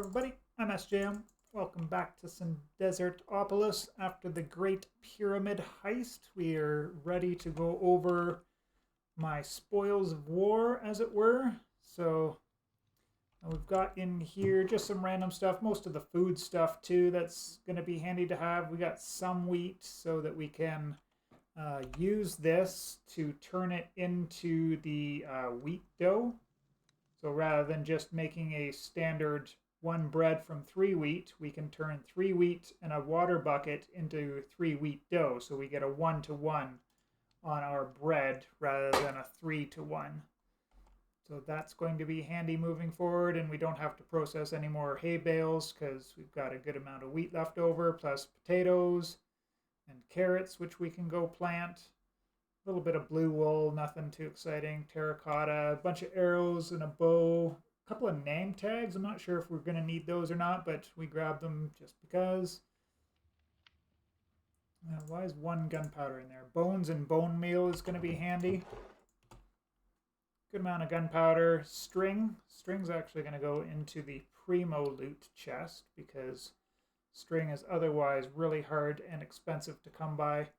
everybody, I'm SJM. Welcome back to some Desertopolis. After the Great Pyramid Heist, we are ready to go over my spoils of war, as it were. So we've got in here just some random stuff, most of the food stuff too, that's going to be handy to have. We got some wheat so that we can use this to turn it into the wheat dough. So rather than just making a standard one bread from 3 wheat, we can turn 3 wheat and a water bucket into 3 wheat dough. So we get a 1-to-1 on our bread rather than a 3-to-1. So that's going to be handy moving forward, and we don't have to process any more hay bales because we've got a good amount of wheat left over, plus potatoes and carrots, which we can go plant. A little bit of blue wool, nothing too exciting. Terracotta, a bunch of arrows and a bow. A couple of name tags. I'm not sure if we're going to need those or not, but we grabbed them just because. Why is 1 gunpowder in there? Bones and bone meal is going to be handy. Good amount of gunpowder. String. String's actually going to go into the primo loot chest because string is otherwise really hard and expensive to come by.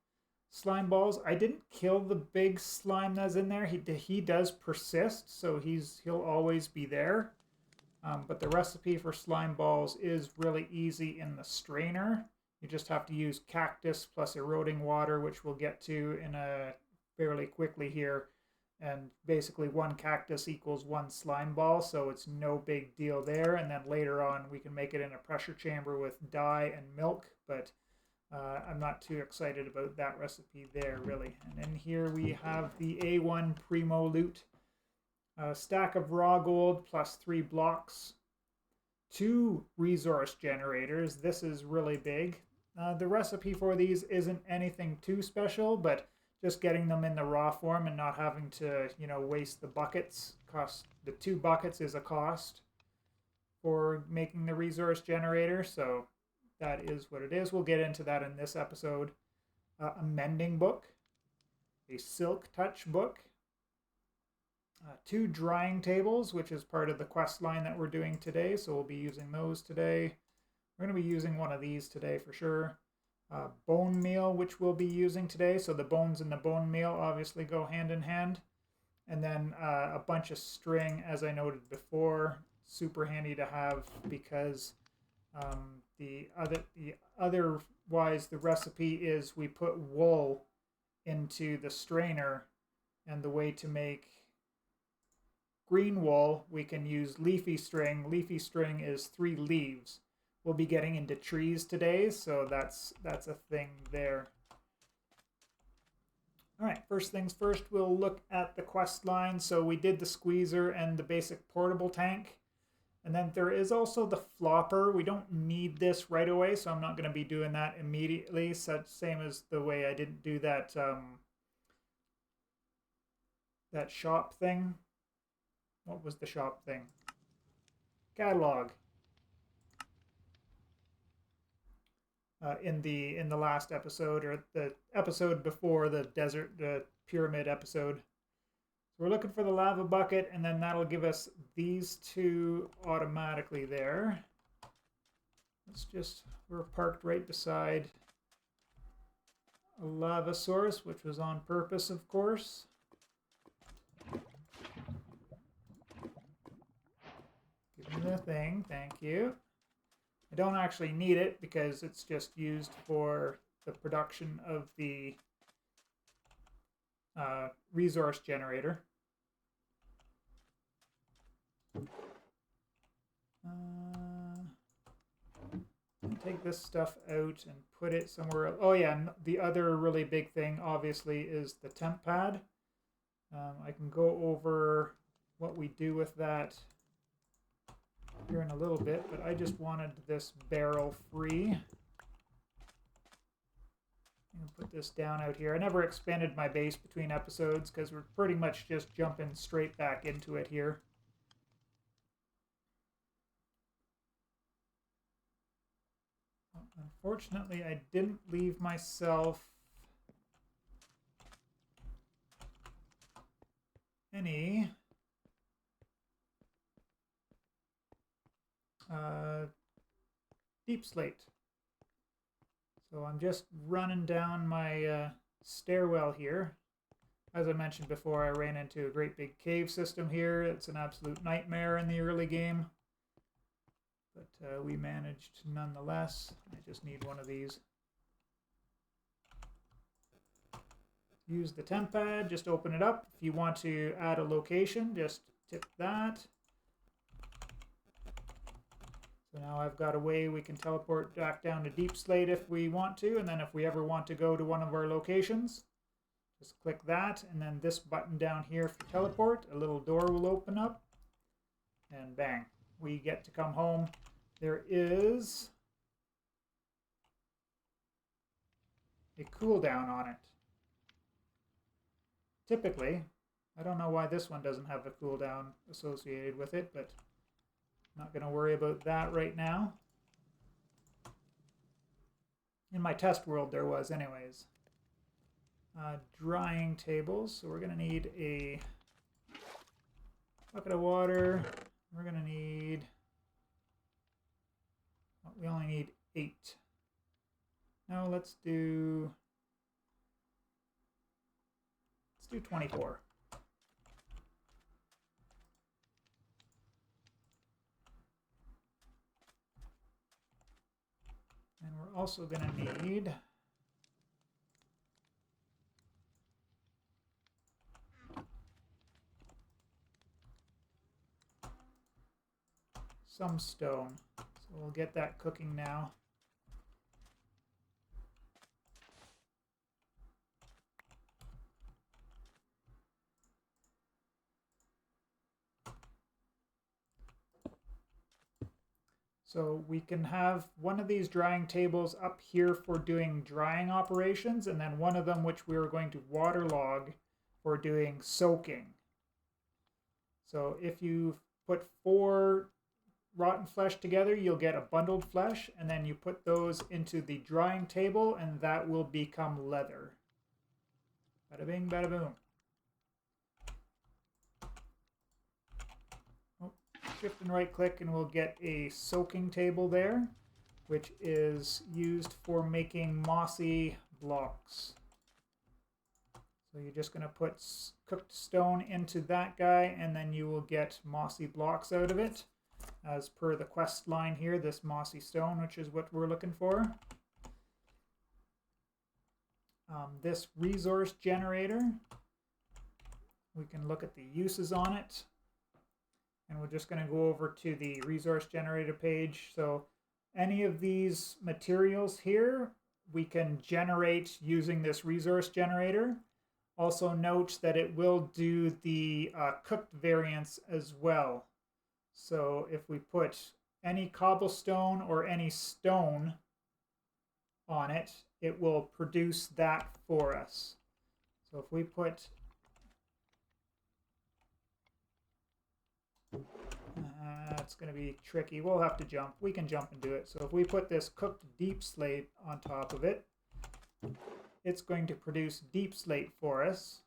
Slime balls. I didn't kill the big slime that's in there. He does persist, so he'll always be there. But the recipe for slime balls is really easy in the strainer. You just have to use cactus plus eroding water, which we'll get to in a fairly quickly here. And basically 1 cactus equals 1 slime ball, so it's no big deal there. And then later on we can make it in a pressure chamber with dye and milk, but I'm not too excited about that recipe there, really. And in here we have the A1 Primo Loot. A stack of raw gold plus 3 blocks. 2 resource generators. This is really big. The recipe for these isn't anything too special, but just getting them in the raw form and not having to, waste the buckets. The 2 buckets is a cost for making the resource generator, so that is what it is. We'll get into that in this episode. A mending book, a silk touch book, 2 drying tables, which is part of the quest line that we're doing today, so we'll be using those today. We're going to be using one of these today for sure. Bone meal, which we'll be using today, so the bones and the bone meal obviously go hand in hand. And then a bunch of string, as I noted before, super handy to have because otherwise the recipe is we put wool into the strainer, and the way to make green wool, we can use leafy string. Leafy string is 3 leaves. We'll be getting into trees today, so that's a thing there. All right, first things first, we'll look at the quest line. So we did the squeezer and the basic portable tank. And then there is also the flopper. We don't need this right away, so I'm not going to be doing that immediately. Same as the way I didn't do that that shop thing. What was the shop thing? Catalog. In the last episode, or the episode before the pyramid episode. So we're looking for the lava bucket, and then that'll give us these 2 automatically there. We're parked right beside a lava source, which was on purpose, of course. Give me the thing, thank you. I don't actually need it because it's just used for the production of the resource generator. Take this stuff out and put it somewhere else. Oh yeah, the other really big thing obviously is the temp pad. I can go over what we do with that here in a little bit, but I just wanted this barrel free. I'm gonna put this down out here. I never expanded my base between episodes because we're pretty much just jumping straight back into it here. Unfortunately, I didn't leave myself any deep slate. So I'm just running down my stairwell here. As I mentioned before, I ran into a great big cave system here. It's an absolute nightmare in the early game. But we managed nonetheless. I just need one of these. Use the temp pad, just open it up. If you want to add a location, just tip that. So now I've got a way we can teleport back down to Deep Slate if we want to, and then if we ever want to go to one of our locations, just click that, and then this button down here for teleport, a little door will open up, and bang, we get to come home. There is a cooldown on it. Typically, I don't know why this one doesn't have a cooldown associated with it, but I'm not going to worry about that right now. In my test world there was anyways. Drying tables, so we're going to need a bucket of water. We're going to need, well, we only need 8. No, let's do 24. And we're also going to need some stone. So we'll get that cooking now. So we can have one of these drying tables up here for doing drying operations, and then one of them which we are going to waterlog for doing soaking. So if you put 4 rotten flesh together, you'll get a bundled flesh, and then you put those into the drying table, and that will become leather. Bada bing, bada boom. Shift and right click and we'll get a soaking table there, which is used for making mossy blocks. So you're just going to put cooked stone into that guy, and then you will get mossy blocks out of it. As per the quest line here, this mossy stone, which is what we're looking for. This resource generator, we can look at the uses on it. And we're just going to go over to the resource generator page. So any of these materials here, we can generate using this resource generator. Also note that it will do the cooked variants as well. So if we put any cobblestone or any stone on it, it will produce that for us. So if we put it's going to be tricky. We'll have to jump. We can jump and do it. So if we put this cooked deep slate on top of it, it's going to produce deep slate for us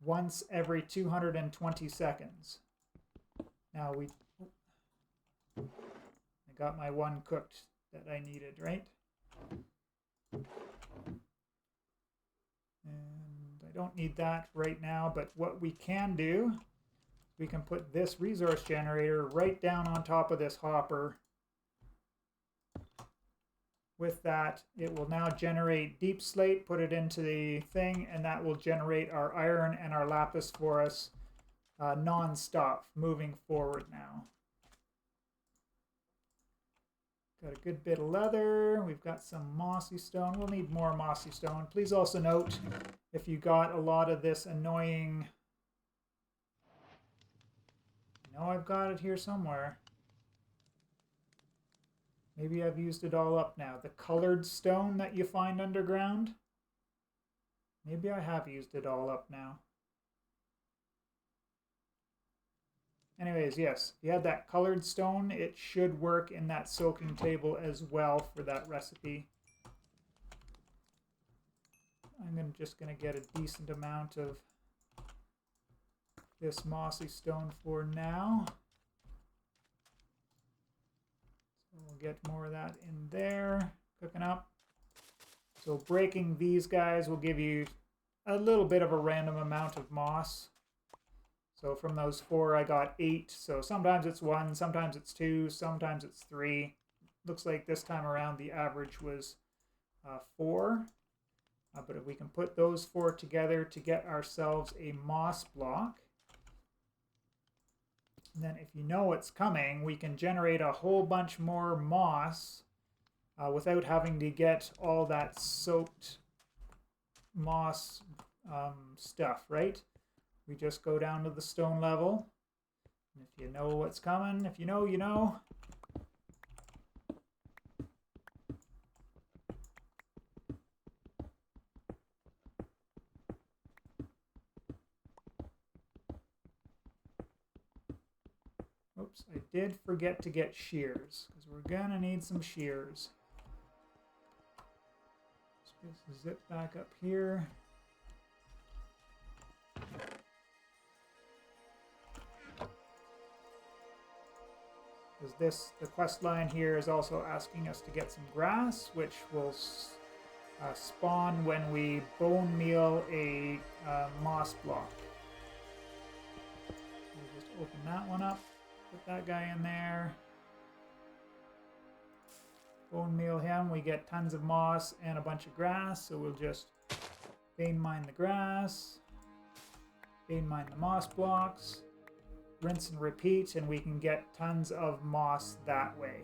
once every 220 seconds. Now I got my one cooked that I needed, right? And I don't need that right now, but what we can do, we can put this resource generator right down on top of this hopper. With that, it will now generate deep slate, put it into the thing, and that will generate our iron and our lapis for us non-stop, moving forward now. Got a good bit of leather. We've got some mossy stone. We'll need more mossy stone. Please also note, if you got a lot of this annoying... I know I've got it here somewhere. Maybe I've used it all up now. The colored stone that you find underground. Maybe I have used it all up now. Anyways, yes, if you had that colored stone, it should work in that soaking table as well for that recipe. I'm just going to get a decent amount of this mossy stone for now. We'll get more of that in there, cooking up. So breaking these guys will give you a little bit of a random amount of moss. So from those 4, I got 8. So sometimes it's 1, sometimes it's 2, sometimes it's 3. Looks like this time around the average was 4. But if we can put those 4 together to get ourselves a moss block, then if you know what's coming, we can generate a whole bunch more moss without having to get all that soaked moss stuff, right? We just go down to the stone level. And if you know what's coming, if you know, you know. Oops, I did forget to get shears, because we're gonna need some shears. Let's zip back up here. Because the quest line here is also asking us to get some grass, which will spawn when we bone meal a moss block. We'll just open that one up, put that guy in there. Bone meal him, we get tons of moss and a bunch of grass, so we'll just vein mine the grass, vein mine the moss blocks, rinse and repeat, and we can get tons of moss that way.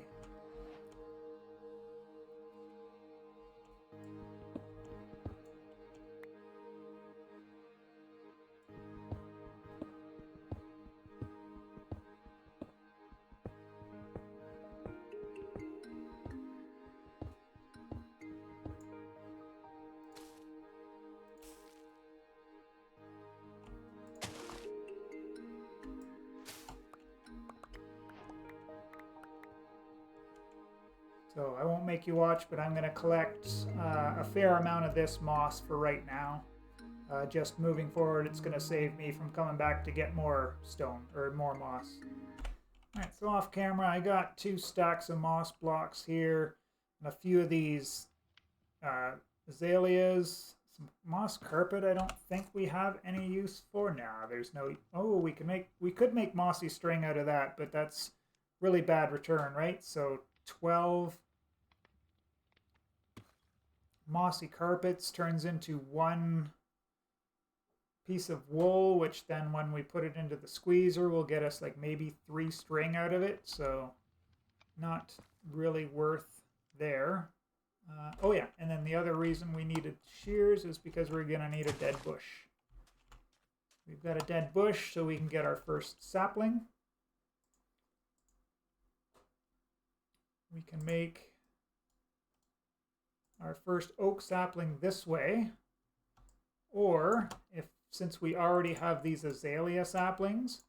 So I won't make you watch, but I'm going to collect a fair amount of this moss for right now. Just moving forward, it's going to save me from coming back to get more stone, or more moss. Alright, so off camera, I got 2 stacks of moss blocks here, and a few of these azaleas. Some moss carpet I don't think we have any use for. Nah, there's no... Oh, we could make mossy string out of that, but that's really bad return, right? So 12 mossy carpets turns into 1 piece of wool, which then when we put it into the squeezer will get us like maybe 3 string out of it, so not really worth there. Oh yeah, and then the other reason we needed shears is because we're gonna need a dead bush. We've got a dead bush, so we can get our first sapling. We can make our first oak sapling this way, or since we already have these azalea saplings,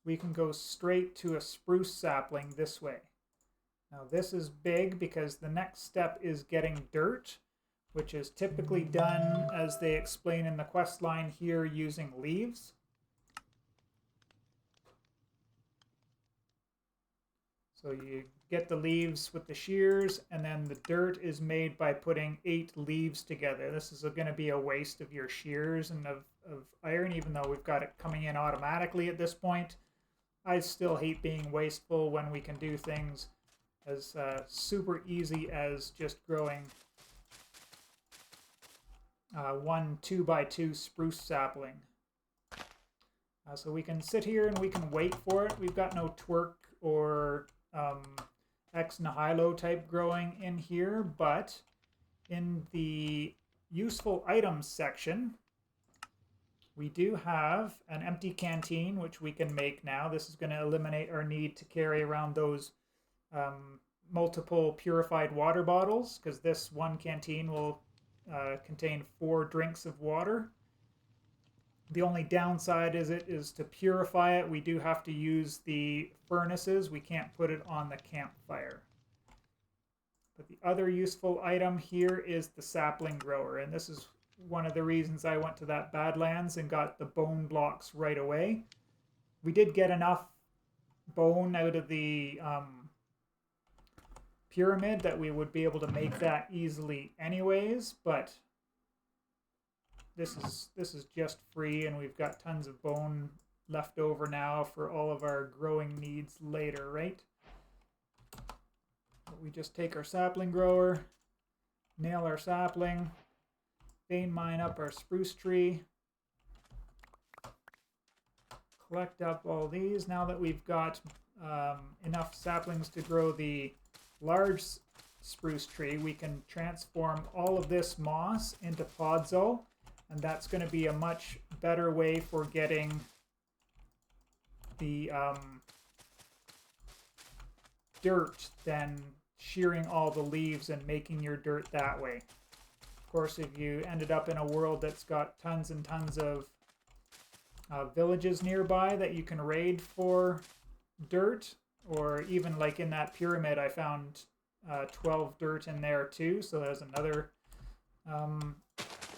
we can go straight to a spruce sapling this way. Now this is big because the next step is getting dirt, which is typically done, as they explain in the quest line here, using leaves. So you get the leaves with the shears, and then the dirt is made by putting 8 leaves together. This is going to be a waste of your shears and of iron, even though we've got it coming in automatically at this point. I still hate being wasteful when we can do things as super easy as just growing 1 2x2 spruce sapling. So we can sit here and we can wait for it. We've got no twerk or ex nihilo type growing in here, but in the useful items section, we do have an empty canteen, which we can make now. This is going to eliminate our need to carry around those multiple purified water bottles, because this one canteen will contain 4 drinks of water. The only downside is to purify it, we do have to use the furnaces. We can't put it on the campfire. But the other useful item here is the sapling grower, and this is one of the reasons I went to that Badlands and got the bone blocks right away. We did get enough bone out of the pyramid that we would be able to make that easily anyways, but this is just free, and we've got tons of bone left over now for all of our growing needs later, right? But we just take our sapling grower, nail our sapling, vein mine up our spruce tree, collect up all these. Now that we've got enough saplings to grow the large spruce tree, we can transform all of this moss into podzo, and that's going to be a much better way for getting the dirt than shearing all the leaves and making your dirt that way. Of course, if you ended up in a world that's got tons and tons of villages nearby that you can raid for dirt, or even like in that pyramid I found 12 dirt in there too, so there's another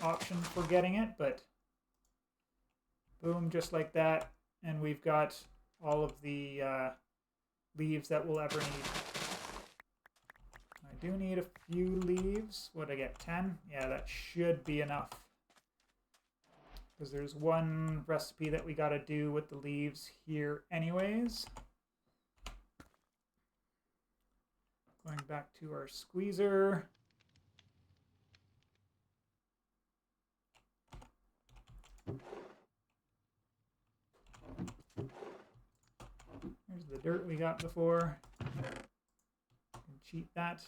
option for getting it. But boom, just like that, and we've got all of the leaves that we'll ever need. I do need a few leaves. What did I get, 10? Yeah, that should be enough, because there's one recipe that we got to do with the leaves here anyways. Going back to our squeezer. Here's the dirt we got before. Cheat that.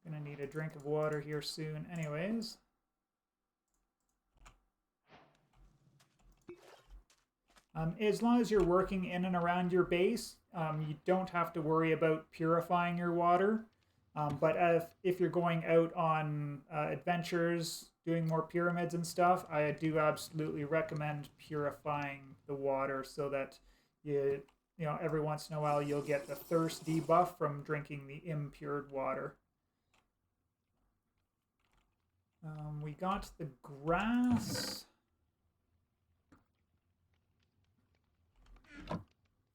Gonna need a drink of water here soon anyways. As long as you're working in and around your base, you don't have to worry about purifying your water. But if you're going out on adventures, doing more pyramids and stuff, I do absolutely recommend purifying the water, so that you know, every once in a while you'll get the thirst debuff from drinking the impure water. We got the grass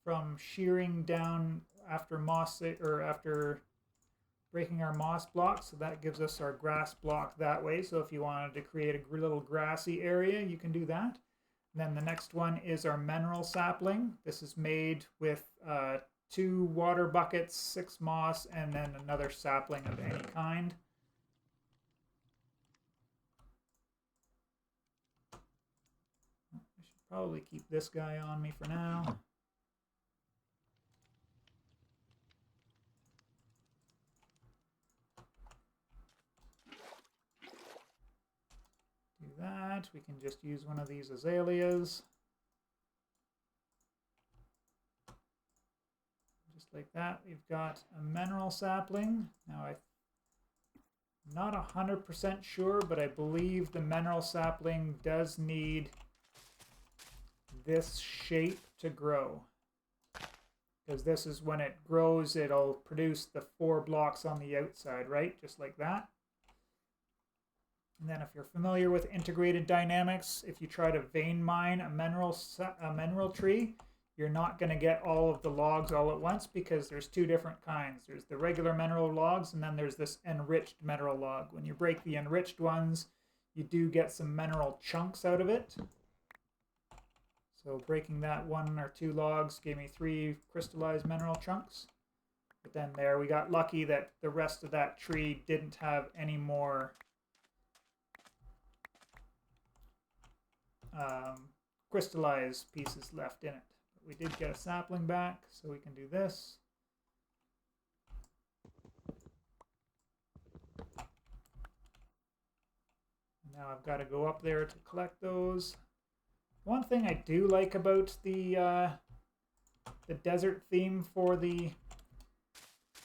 from shearing down after moss, or after breaking our moss block, so that gives us our grass block that way. So if you wanted to create a little grassy area, you can do that. And then the next one is our menril sapling. This is made with 2 water buckets, 6 moss, and then another sapling of any kind. I should probably keep this guy on me for now. That. We can just use one of these azaleas. Just like that, we've got a menril sapling. Now I'm not 100% sure, but I believe the menril sapling does need this shape to grow, because this is when it grows, it'll produce the 4 blocks on the outside, right? Just like that. And then if you're familiar with integrated dynamics, if you try to vein mine a menril tree, you're not going to get all of the logs all at once, because there's 2 different kinds. There's the regular menril logs, and then there's this enriched menril log. When you break the enriched ones, you do get some menril chunks out of it. So breaking that 1 or 2 logs gave me 3 crystallized menril chunks. But then there, we got lucky that the rest of that tree didn't have any more crystallized pieces left in it. But we did get a sapling back, so we can do this. Now I've got to go up there to collect those. One thing I do like about the desert theme for the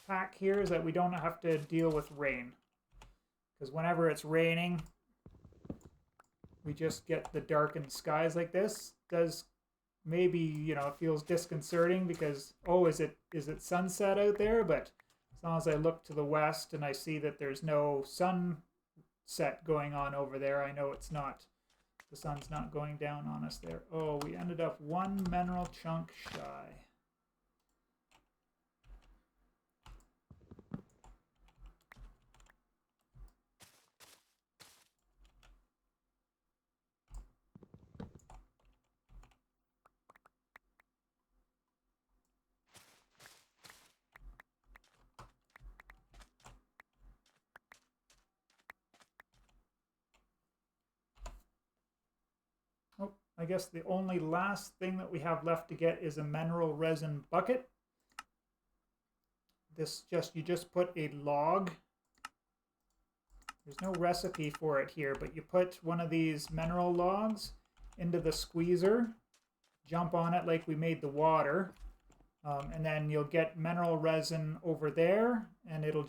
pack here is that we don't have to deal with rain, because whenever it's raining, we just get the darkened skies like this. Does maybe, you know, it feels disconcerting because, oh, is it sunset out there? But as long as I look to the west and I see that there's no sunset going on over there, I know it's not, the sun's not going down on us there. Oh, we ended up 1 mineral chunk shy. I guess the only last thing that we have left to get is a mineral resin bucket. You just put a log. There's no recipe for it here, but you put one of these mineral logs into the squeezer, jump on it like we made the water, and then you'll get mineral resin over there, and it'll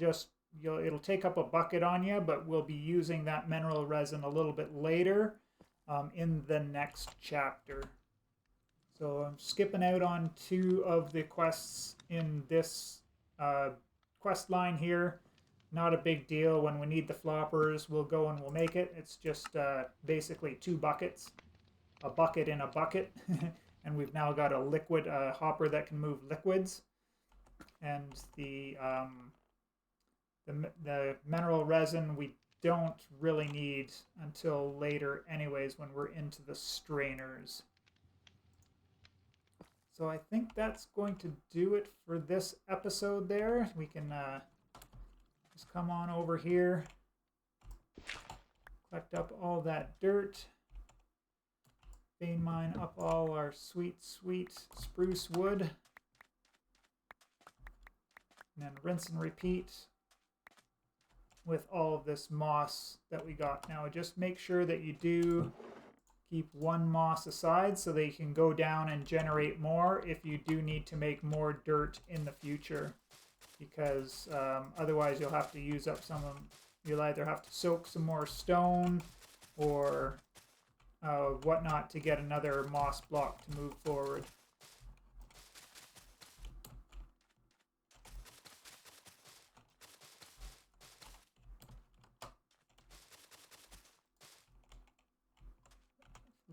take up a bucket on you, but we'll be using that mineral resin a little bit later in the next chapter. So I'm skipping out on 2 of the quests in this quest line here. Not a big deal. When we need the floppers, we'll go and we'll make it. It's just basically 2 buckets, a bucket in a bucket. And we've now got a liquid hopper that can move liquids. And the mineral resin we don't really need until later anyways, when we're into the strainers. So I think that's going to do it for this episode there. We can just come on over here, collect up all that dirt, vein mine up all our sweet spruce wood, and then rinse and repeat with all of this moss that we got. Now just make sure that you do keep 1 moss aside so that you can go down and generate more if you do need to make more dirt in the future, because otherwise you'll have to use up some of them. You'll either have to soak some more stone or whatnot to get another moss block to move forward.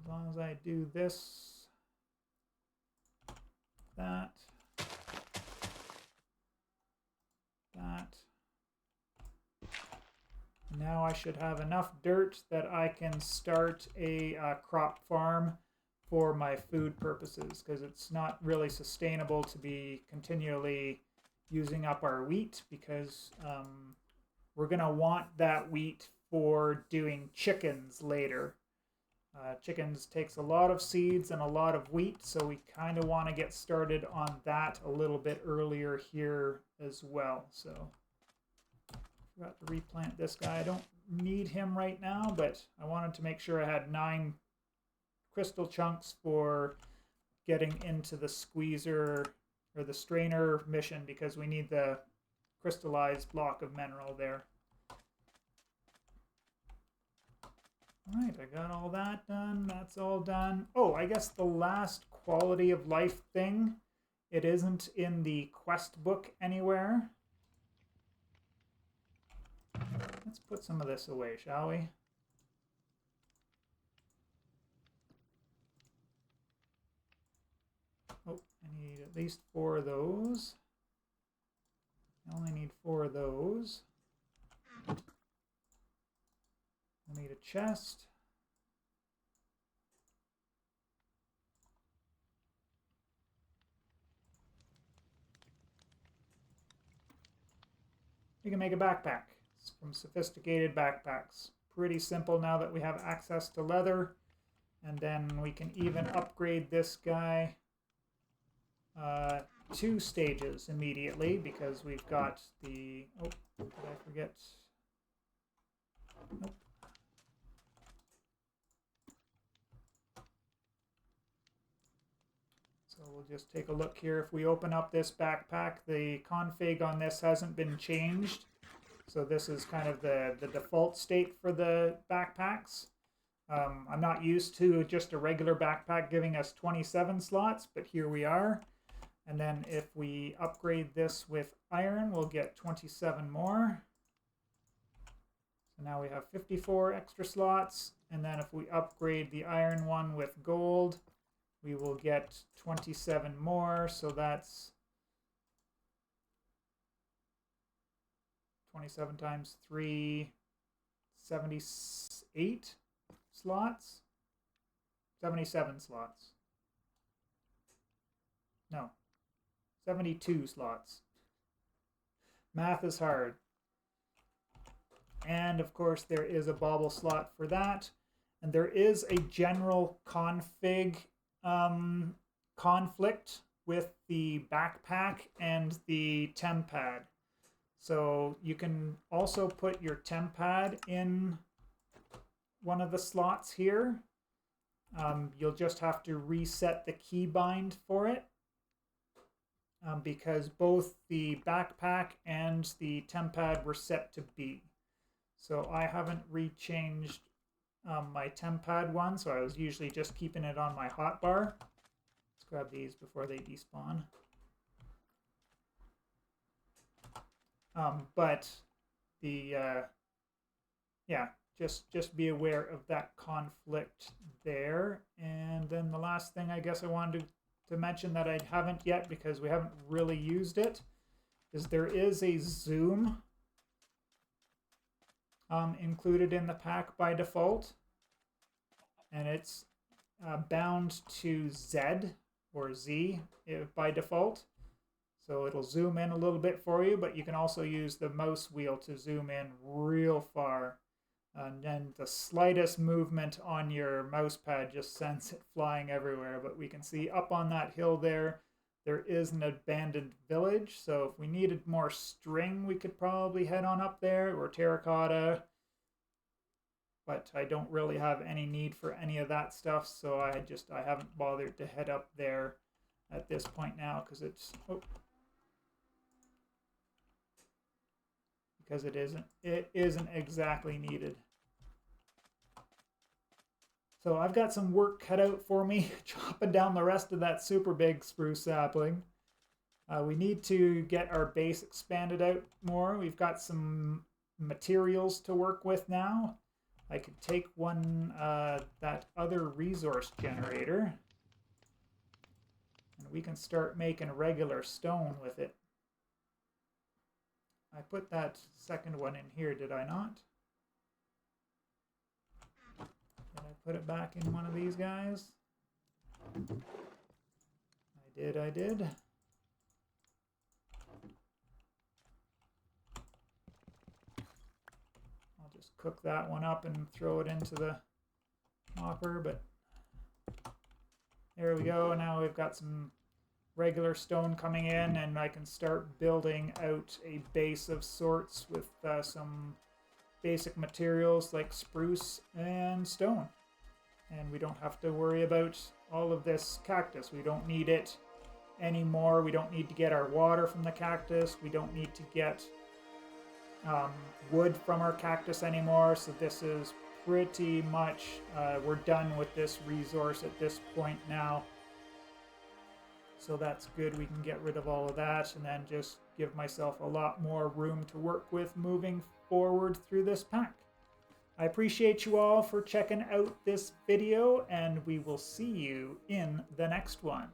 As long as I do this, that, now I should have enough dirt that I can start a crop farm for my food purposes, because it's not really sustainable to be continually using up our wheat, because we're going to want that wheat for doing chickens later. Chickens takes a lot of seeds and a lot of wheat, so we kind of want to get started on that a little bit earlier here as well. So forgot to replant this guy. I don't need him right now, but I wanted to make sure I had 9 crystal chunks for getting into the squeezer or the strainer mission, because we need the crystallized block of mineral there. All right, I got all that done. That's all done. Oh, I guess the last quality of life thing, it isn't in the quest book anywhere. Let's put some of this away, shall we? Oh, I need at least 4 of those. I only need 4 of those. I need a chest. We can make a backpack from sophisticated backpacks. Pretty simple now that we have access to leather. And then we can even upgrade this guy 2 stages immediately, because we've got the... Oh, did I forget? Nope. So we'll just take a look here. If we open up this backpack, the config on this hasn't been changed. So this is kind of the default state for the backpacks. I'm not used to just a regular backpack giving us 27 slots, but here we are. And then if we upgrade this with iron, we'll get 27 more. So now we have 54 extra slots. And then if we upgrade the iron one with gold, we will get 27 more. So that's 27 times 3, 78 slots? 77 slots. No, 72 slots. Math is hard. And of course there is a bauble slot for that. And there is a general config conflict with the backpack and the tempad. So you can also put your tempad in one of the slots here. You'll just have to reset the keybind for it because both the backpack and the tempad were set to B. So I haven't rechanged my tempad one, so I was usually just keeping it on my hotbar. Let's grab these before they despawn. But the yeah, just be aware of that conflict there. And then the last thing I guess I wanted to mention that I haven't yet because we haven't really used it is there is a zoom included in the pack by default, and it's bound to Z or Z by default. So it'll zoom in a little bit for you, but you can also use the mouse wheel to zoom in real far. And then the slightest movement on your mouse pad just sends it flying everywhere. But we can see up on that hill there is an abandoned village. So if we needed more string, we could probably head on up there, or terracotta. But I don't really have any need for any of that stuff, so I haven't bothered to head up there at this point now because it's because it isn't exactly needed. So I've got some work cut out for me chopping down the rest of that super big spruce sapling. We need to get our base expanded out more. We've got some materials to work with now. I could take one, that other resource generator, and we can start making regular stone with it. I put that second one in here, did I not? Did I put it back in one of these guys? I did. I'll just cook that one up and throw it into the hopper, but there we go. Now we've got some regular stone coming in, and I can start building out a base of sorts with some basic materials like spruce and stone. And we don't have to worry about all of this cactus. We don't need it anymore. We don't need to get our water from the cactus. We don't need to get wood from our cactus anymore. So this is pretty much, we're done with this resource at this point now. So that's good. We can get rid of all of that and then just give myself a lot more room to work with moving forward through this pack. I appreciate you all for checking out this video, and we will see you in the next one.